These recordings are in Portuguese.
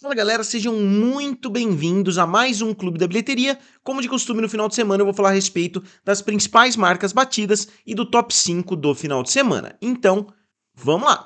Fala galera, sejam muito bem-vindos a mais um Clube da Bilheteria. Como de costume, no final de semana eu vou falar a respeito das principais marcas batidas e do top 5 do final de semana. Então, vamos lá!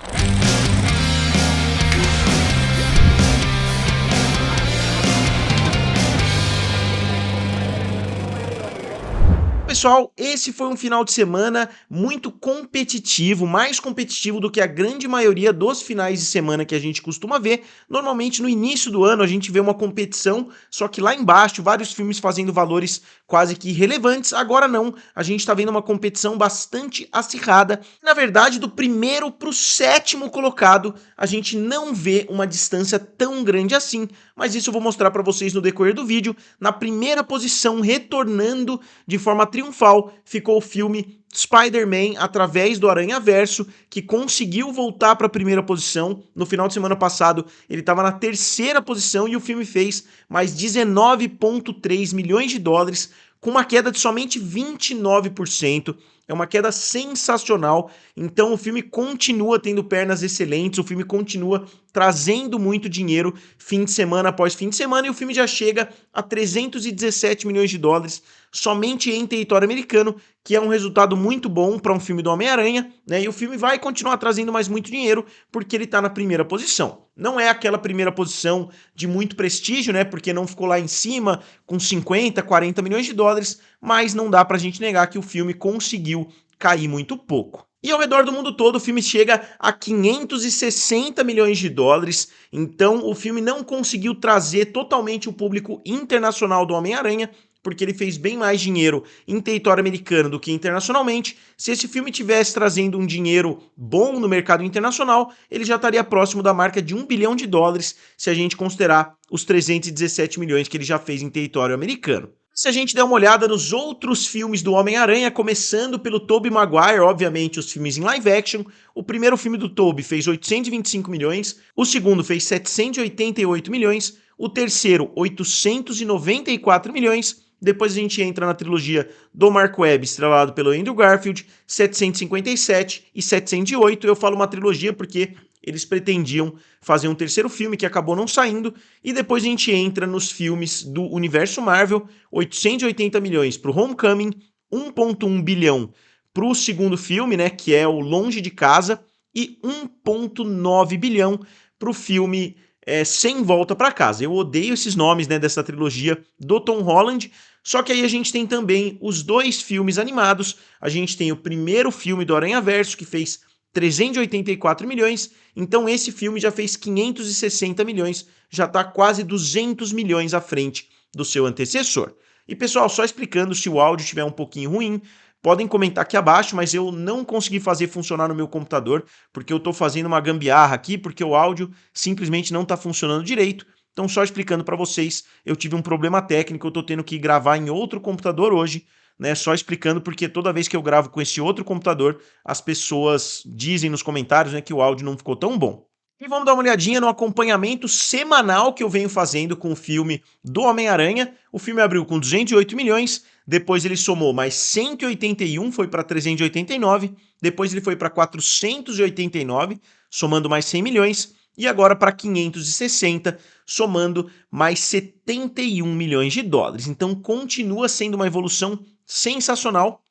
Pessoal, esse foi um final de semana muito competitivo, mais competitivo do que a grande maioria dos finais de semana que a gente costuma ver. Normalmente no início do ano a gente vê uma competição, só que lá embaixo vários filmes fazendo valores quase que irrelevantes. Agora não, a gente está vendo uma competição bastante acirrada. Na verdade, do primeiro para o sétimo colocado, a gente não vê uma distância tão grande assim, mas isso eu vou mostrar para vocês no decorrer do vídeo. Na primeira posição, retornando de forma triunfal, ficou o filme Spider-Man através do Aranhaverso, que conseguiu voltar para a primeira posição. No final de semana passado, ele estava na terceira posição e o filme fez mais 19,3 milhões de dólares, com uma queda de somente 29%. É uma queda sensacional. Então o filme continua tendo pernas excelentes, o filme continua trazendo muito dinheiro fim de semana após fim de semana, e o filme já chega a 317 milhões de dólares somente em território americano, que é um resultado muito bom para um filme do Homem-Aranha, né? E o filme vai continuar trazendo mais muito dinheiro porque ele está na primeira posição. Não é aquela primeira posição de muito prestígio, né? Porque não ficou lá em cima com 50, 40 milhões de dólares, mas não dá pra gente negar que o filme conseguiu cair muito pouco. E ao redor do mundo todo, o filme chega a 560 milhões de dólares, então o filme não conseguiu trazer totalmente o público internacional do Homem-Aranha, porque ele fez bem mais dinheiro em território americano do que internacionalmente. Se esse filme tivesse trazendo um dinheiro bom no mercado internacional, ele já estaria próximo da marca de 1 bilhão de dólares, se a gente considerar os 317 milhões que ele já fez em território americano. Se a gente der uma olhada nos outros filmes do Homem-Aranha, começando pelo Tobey Maguire, obviamente os filmes em live action, o primeiro filme do Tobey fez 825 milhões, o segundo fez 788 milhões, o terceiro 894 milhões, depois a gente entra na trilogia do Mark Webb, estrelado pelo Andrew Garfield, 757 e 708. Eu falo uma trilogia porque eles pretendiam fazer um terceiro filme que acabou não saindo, e depois a gente entra nos filmes do universo Marvel, 880 milhões para o Homecoming, 1,1 bilhão para o segundo filme, né, que é o Longe de Casa, e 1,9 bilhão para o filme Sem Volta para Casa. Eu odeio esses nomes, né, dessa trilogia do Tom Holland, só que aí a gente tem também os dois filmes animados. A gente tem o primeiro filme do Aranhaverso, que fez 384 milhões, então esse filme já fez 560 milhões, já está quase 200 milhões à frente do seu antecessor. E pessoal, só explicando, se o áudio estiver um pouquinho ruim, podem comentar aqui abaixo, mas eu não consegui fazer funcionar no meu computador, porque eu estou fazendo uma gambiarra aqui, porque o áudio simplesmente não está funcionando direito. Então, só explicando para vocês, eu tive um problema técnico, eu estou tendo que gravar em outro computador hoje, né? Só explicando porque toda vez que eu gravo com esse outro computador, as pessoas dizem nos comentários, né, que o áudio não ficou tão bom. E vamos dar uma olhadinha no acompanhamento semanal que eu venho fazendo com o filme do Homem-Aranha. O filme abriu com 208 milhões, depois ele somou mais 181, foi para 389, depois ele foi para 489, somando mais 100 milhões, e agora para 560, somando mais 71 milhões de dólares. Então continua sendo uma evolução sensacional.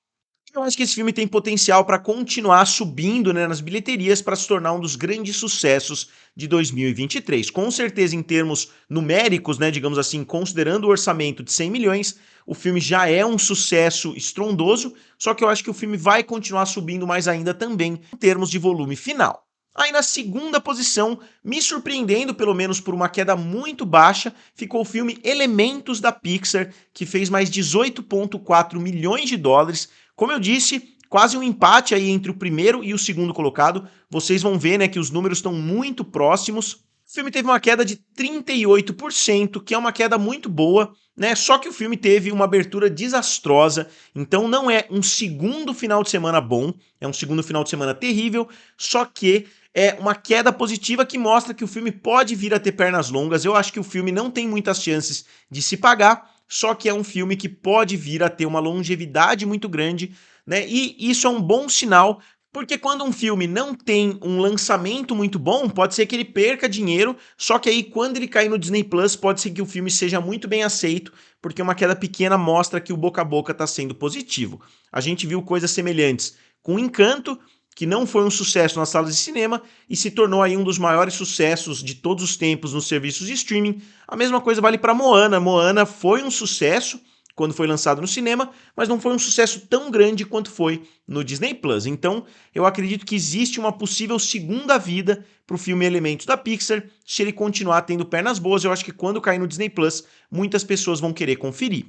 Eu acho que esse filme tem potencial para continuar subindo, né, nas bilheterias para se tornar um dos grandes sucessos de 2023. Com certeza, em termos numéricos, né, digamos assim, considerando o orçamento de 100 milhões, o filme já é um sucesso estrondoso, só que eu acho que o filme vai continuar subindo mais ainda também em termos de volume final. Aí na segunda posição, me surpreendendo pelo menos por uma queda muito baixa, ficou o filme Elementos da Pixar, que fez mais 18,4 milhões de dólares. Como eu disse, quase um empate aí entre o primeiro e o segundo colocado. Vocês vão ver, né, que os números estão muito próximos. O filme teve uma queda de 38%, que é uma queda muito boa, né? Só que o filme teve uma abertura desastrosa, então não é um segundo final de semana bom, é um segundo final de semana terrível, só que é uma queda positiva que mostra que o filme pode vir a ter pernas longas. Eu acho que o filme não tem muitas chances de se pagar, só que é um filme que pode vir a ter uma longevidade muito grande, né? E isso é um bom sinal Porque quando um filme não tem um lançamento muito bom, pode ser que ele perca dinheiro, só que aí quando ele cair no Disney Plus, pode ser que o filme seja muito bem aceito, porque uma queda pequena mostra que o boca a boca está sendo positivo. A gente viu coisas semelhantes com Encanto, que não foi um sucesso nas salas de cinema e se tornou aí um dos maiores sucessos de todos os tempos nos serviços de streaming. A mesma coisa vale para Moana. Moana foi um sucesso quando foi lançado no cinema, mas não foi um sucesso tão grande quanto foi no Disney Plus. Então, eu acredito que existe uma possível segunda vida para o filme Elementos da Pixar, se ele continuar tendo pernas boas. Eu acho que quando cair no Disney Plus, muitas pessoas vão querer conferir.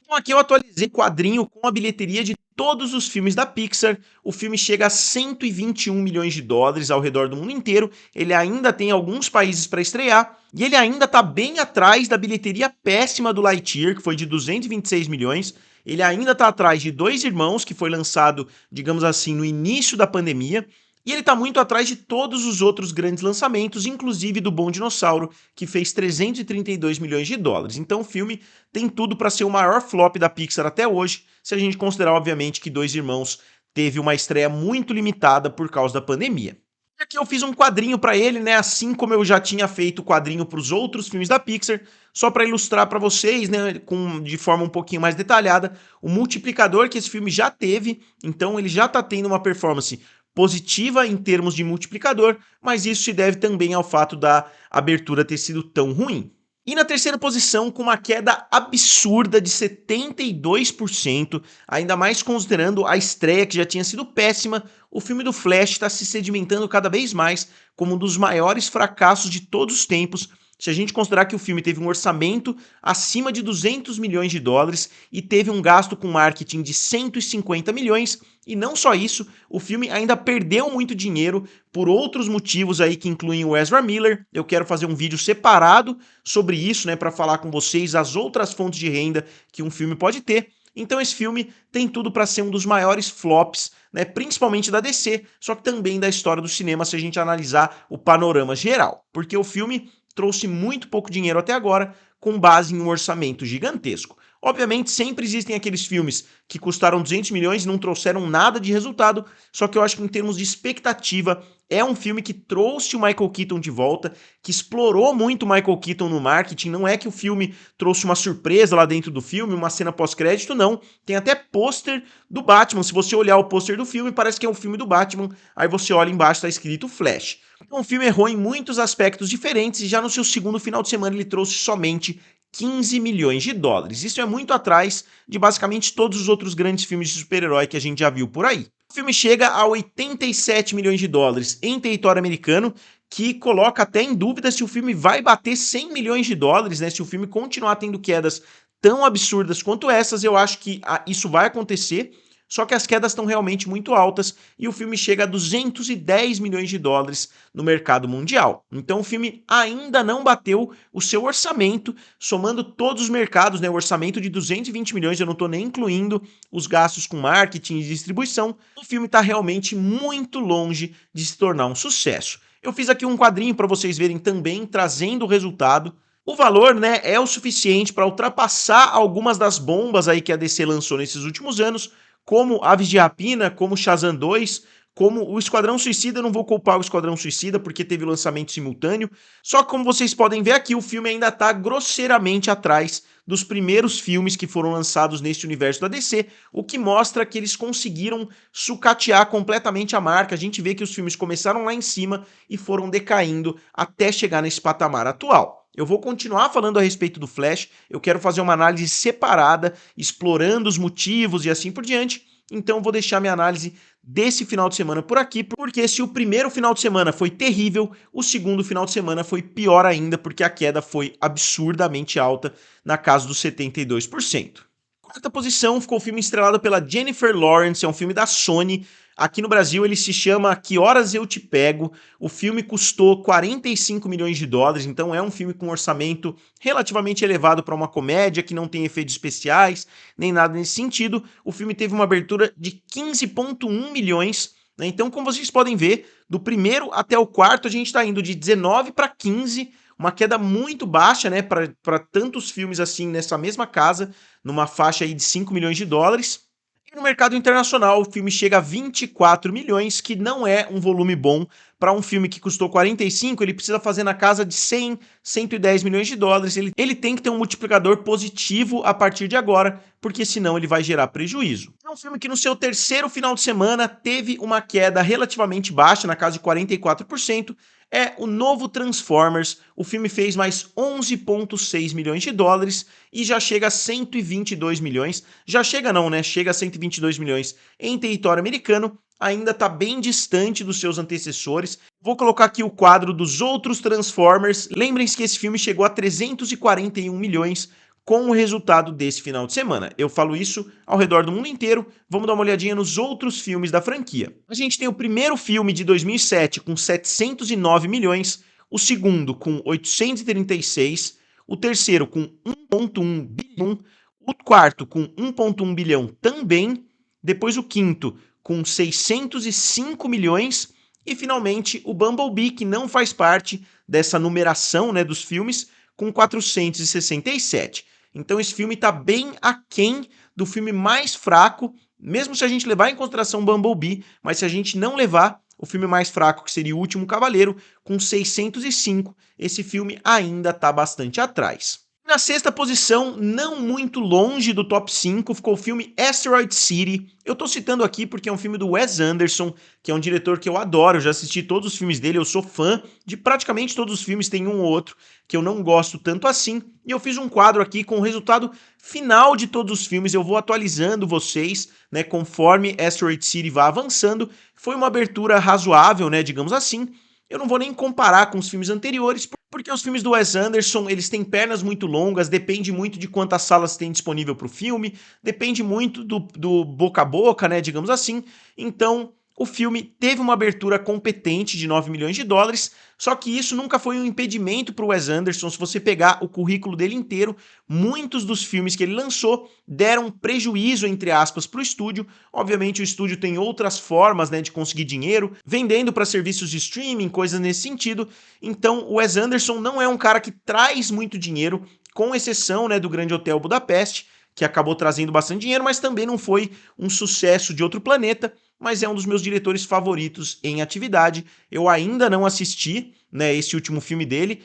Então aqui eu atualizei o quadrinho com a bilheteria de todos os filmes da Pixar. O filme chega a 121 milhões de dólares ao redor do mundo inteiro. Ele ainda tem alguns países para estrear e ele ainda está bem atrás da bilheteria péssima do Lightyear, que foi de 226 milhões. Ele ainda está atrás de Dois Irmãos, que foi lançado, digamos assim, no início da pandemia. E ele está muito atrás de todos os outros grandes lançamentos, inclusive do Bom Dinossauro, que fez 332 milhões de dólares. Então o filme tem tudo para ser o maior flop da Pixar até hoje, se a gente considerar, obviamente, que Dois Irmãos teve uma estreia muito limitada por causa da pandemia. E aqui eu fiz um quadrinho para ele, né? Assim como eu já tinha feito o quadrinho para os outros filmes da Pixar, só para ilustrar para vocês, né, de forma um pouquinho mais detalhada, o multiplicador que esse filme já teve. Então ele já está tendo uma performance positiva em termos de multiplicador, mas isso se deve também ao fato da abertura ter sido tão ruim. E na terceira posição, com uma queda absurda de 72%, ainda mais considerando a estreia que já tinha sido péssima, o filme do Flash está se sedimentando cada vez mais como um dos maiores fracassos de todos os tempos, se a gente considerar que o filme teve um orçamento acima de 200 milhões de dólares e teve um gasto com marketing de 150 milhões, e não só isso, o filme ainda perdeu muito dinheiro por outros motivos aí que incluem o Ezra Miller. Eu quero fazer um vídeo separado sobre isso, né, para falar com vocês as outras fontes de renda que um filme pode ter. Então esse filme tem tudo para ser um dos maiores flops, né, principalmente da DC, só que também da história do cinema se a gente analisar o panorama geral, porque o filme trouxe muito pouco dinheiro até agora, com base em um orçamento gigantesco. Obviamente, sempre existem aqueles filmes que custaram 200 milhões e não trouxeram nada de resultado, só que eu acho que em termos de expectativa, é um filme que trouxe o Michael Keaton de volta, que explorou muito o Michael Keaton no marketing. Não é que o filme trouxe uma surpresa lá dentro do filme, uma cena pós-crédito, não. Tem até pôster do Batman. Se você olhar o pôster do filme, parece que é um filme do Batman. Aí você olha embaixo, tá escrito Flash. Então o filme errou em muitos aspectos diferentes e já no seu segundo final de semana ele trouxe somente 15 milhões de dólares. Isso é muito atrás de basicamente todos os outros grandes filmes de super-herói que a gente já viu por aí. O filme chega a 87 milhões de dólares em território americano, que coloca até em dúvida se o filme vai bater 100 milhões de dólares, né? Se o filme continuar tendo quedas tão absurdas quanto essas, eu acho que isso vai acontecer. Só que as quedas estão realmente muito altas e o filme chega a 210 milhões de dólares no mercado mundial. Então o filme ainda não bateu o seu orçamento, somando todos os mercados, né? O orçamento de 220 milhões, eu não estou nem incluindo os gastos com marketing e distribuição. O filme está realmente muito longe de se tornar um sucesso. Eu fiz aqui um quadrinho para vocês verem também, trazendo o resultado. O valor, né, é o suficiente para ultrapassar algumas das bombas aí que a DC lançou nesses últimos anos, como Aves de Rapina, como Shazam 2, como o Esquadrão Suicida. Eu não vou culpar o Esquadrão Suicida porque teve lançamento simultâneo, só que como vocês podem ver aqui, o filme ainda está grosseiramente atrás dos primeiros filmes que foram lançados neste universo da DC, o que mostra que eles conseguiram sucatear completamente a marca. A gente vê que os filmes começaram lá em cima e foram decaindo até chegar nesse patamar atual. Eu vou continuar falando a respeito do Flash, eu quero fazer uma análise separada, explorando os motivos e assim por diante, então eu vou deixar minha análise desse final de semana por aqui, porque se o primeiro final de semana foi terrível, o segundo final de semana foi pior ainda, porque a queda foi absurdamente alta, na casa dos 72%. Quarta posição ficou o filme estrelado pela Jennifer Lawrence, é um filme da Sony. Aqui no Brasil ele se chama Que Horas Eu Te Pego. O filme custou 45 milhões de dólares, então é um filme com um orçamento relativamente elevado para uma comédia que não tem efeitos especiais, nem nada nesse sentido. O filme teve uma abertura de 15,1 milhões, né? Então, como vocês podem ver, do primeiro até o quarto a gente está indo de 19 para 15, uma queda muito baixa, né, para tantos filmes assim nessa mesma casa, numa faixa aí de 5 milhões de dólares. E no mercado internacional, o filme chega a 24 milhões, que não é um volume bom para um filme que custou 45, ele precisa fazer na casa de 100, 110 milhões de dólares. Ele tem que ter um multiplicador positivo a partir de agora, porque senão ele vai gerar prejuízo. É um filme que no seu terceiro final de semana teve uma queda relativamente baixa, na casa de 44%. É o novo Transformers. O filme fez mais 11,6 milhões de dólares e já chega a 122 milhões. Já chega não, né? Chega a 122 milhões em território americano. Ainda está bem distante dos seus antecessores. Vou colocar aqui o quadro dos outros Transformers. Lembrem-se que esse filme chegou a 341 milhões com o resultado desse final de semana. Eu falo isso ao redor do mundo inteiro. Vamos dar uma olhadinha nos outros filmes da franquia. A gente tem o primeiro filme de 2007 com 709 milhões, o segundo com 836, o terceiro com 1,1 bilhão, o quarto com 1,1 bilhão também, depois o quinto com 605 milhões e finalmente o Bumblebee, que não faz parte dessa numeração, né, dos filmes, com 467. Então esse filme está bem aquém do filme mais fraco, mesmo se a gente levar em consideração Bumblebee, mas se a gente não levar o filme mais fraco, que seria O Último Cavaleiro, com 605, esse filme ainda está bastante atrás. Na sexta posição, não muito longe do top 5, ficou o filme Asteroid City. Eu tô citando aqui porque é um filme do Wes Anderson, que é um diretor que eu adoro, eu já assisti todos os filmes dele, eu sou fã de praticamente todos os filmes, tem um ou outro que eu não gosto tanto assim. E eu fiz um quadro aqui com o resultado final de todos os filmes, eu vou atualizando vocês, né, conforme Asteroid City vai avançando. Foi uma abertura razoável, né, digamos assim. Eu não vou nem comparar com os filmes anteriores, porque os filmes do Wes Anderson, eles têm pernas muito longas, depende muito de quantas salas tem disponível para o filme, depende muito do boca a boca, né, digamos assim. Então, o filme teve uma abertura competente de 9 milhões de dólares, só que isso nunca foi um impedimento para o Wes Anderson. Se você pegar o currículo dele inteiro, muitos dos filmes que ele lançou deram prejuízo, entre aspas, para o estúdio. Obviamente o estúdio tem outras formas, né, de conseguir dinheiro, vendendo para serviços de streaming, coisas nesse sentido. Então o Wes Anderson não é um cara que traz muito dinheiro, com exceção, né, do Grande Hotel Budapeste, que acabou trazendo bastante dinheiro, mas também não foi um sucesso de outro planeta, mas é um dos meus diretores favoritos em atividade. Eu ainda não assisti, né, esse último filme dele,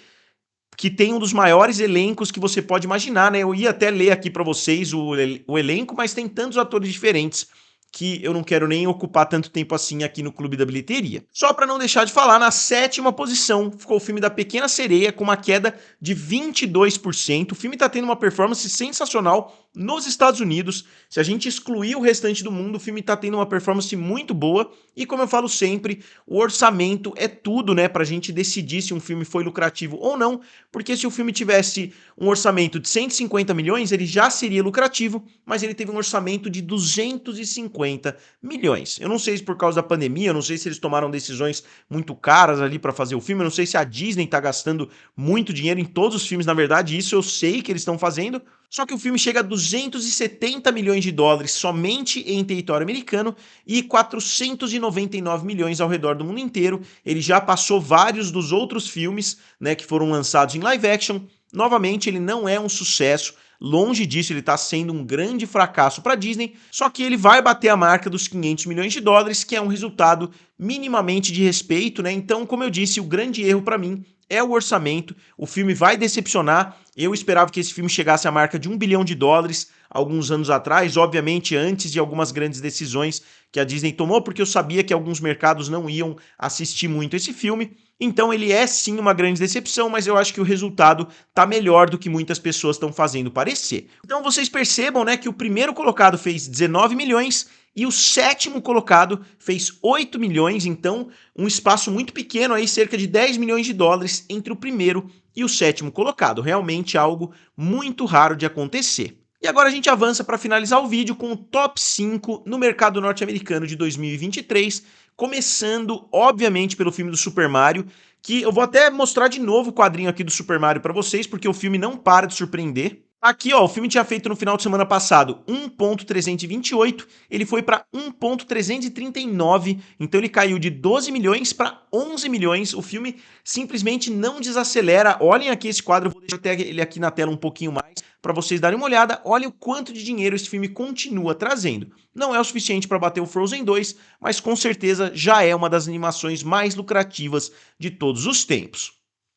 que tem um dos maiores elencos que você pode imaginar, né? Eu ia até ler aqui para vocês o elenco, mas tem tantos atores diferentes que eu não quero nem ocupar tanto tempo assim aqui no Clube da Bilheteria. Só para não deixar de falar, na sétima posição ficou o filme da Pequena Sereia, com uma queda de 22%. O filme tá tendo uma performance sensacional nos Estados Unidos. Se a gente excluir o restante do mundo, o filme tá tendo uma performance muito boa. E como eu falo sempre, o orçamento é tudo, né, pra gente decidir se um filme foi lucrativo ou não, porque se o filme tivesse um orçamento de 150 milhões, ele já seria lucrativo, mas ele teve um orçamento de 250 milhões. Eu não sei se por causa da pandemia, eu não sei se eles tomaram decisões muito caras ali para fazer o filme, eu não sei se a Disney tá gastando muito dinheiro em todos os filmes, na verdade, isso eu sei que eles estão fazendo, só que o filme chega a 270 milhões de dólares somente em território americano e 499 milhões ao redor do mundo inteiro. Ele já passou vários dos outros filmes, né, que foram lançados em live action. Novamente, ele não é um sucesso. Longe disso, ele está sendo um grande fracasso para a Disney, só que ele vai bater a marca dos 500 milhões de dólares, que é um resultado minimamente de respeito, né? Então, como eu disse, o grande erro para mim é o orçamento. O filme vai decepcionar. Eu esperava que esse filme chegasse à marca de 1 bilhão de dólares alguns anos atrás, obviamente antes de algumas grandes decisões que a Disney tomou, porque eu sabia que alguns mercados não iam assistir muito esse filme. Então ele é sim uma grande decepção, mas eu acho que o resultado tá melhor do que muitas pessoas estão fazendo parecer. Então vocês percebam, né, que o primeiro colocado fez 19 milhões e o sétimo colocado fez 8 milhões, então um espaço muito pequeno aí, cerca de 10 milhões de dólares entre o primeiro e o sétimo colocado. Realmente algo muito raro de acontecer. E agora a gente avança para finalizar o vídeo com o top 5 no mercado norte-americano de 2023, começando, obviamente, pelo filme do Super Mario, que eu vou até mostrar de novo o quadrinho aqui do Super Mario para vocês, porque o filme não para de surpreender. Aqui, ó, o filme tinha feito no final de semana passado 1,328, ele foi para 1,339, então ele caiu de 12 milhões para 11 milhões. O filme simplesmente não desacelera. Olhem aqui esse quadro, eu vou deixar até ele aqui na tela um pouquinho mais para vocês darem uma olhada. Olhem o quanto de dinheiro esse filme continua trazendo. Não é o suficiente para bater o Frozen 2, mas com certeza já é uma das animações mais lucrativas de todos os tempos.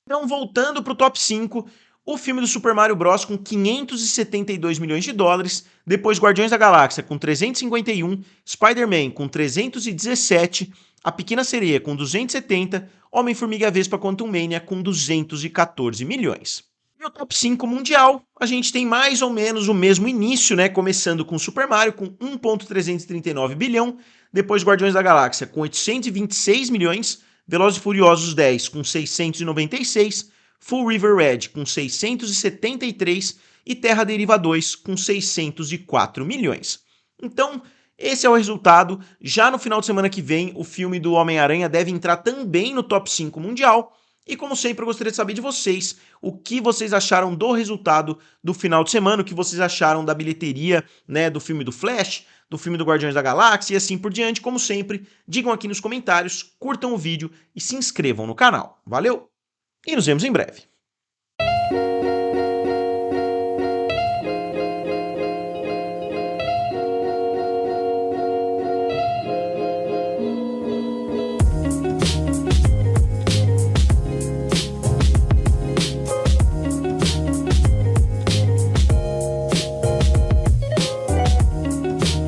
Então, voltando para o top 5, o filme do Super Mario Bros. Com 572 milhões de dólares, depois Guardiões da Galáxia com 351, Spider-Man com 317, A Pequena Sereia com 270, Homem-Formiga e a Vespa Quantumania com 214 milhões. E o top 5 mundial, a gente tem mais ou menos o mesmo início, né? Começando com Super Mario com 1,339 bilhão, depois Guardiões da Galáxia com 826 milhões, Velozes e Furiosos 10 com 696, Full River Red com 673 e Terra Deriva 2 com 604 milhões. Então, esse é o resultado. Já no final de semana que vem, o filme do Homem-Aranha deve entrar também no top 5 mundial. E como sempre, eu gostaria de saber de vocês o que vocês acharam do resultado do final de semana, o que vocês acharam da bilheteria, né, do filme do Flash, do filme do Guardiões da Galáxia e assim por diante. Como sempre, digam aqui nos comentários, curtam o vídeo e se inscrevam no canal. Valeu! E nos vemos em breve.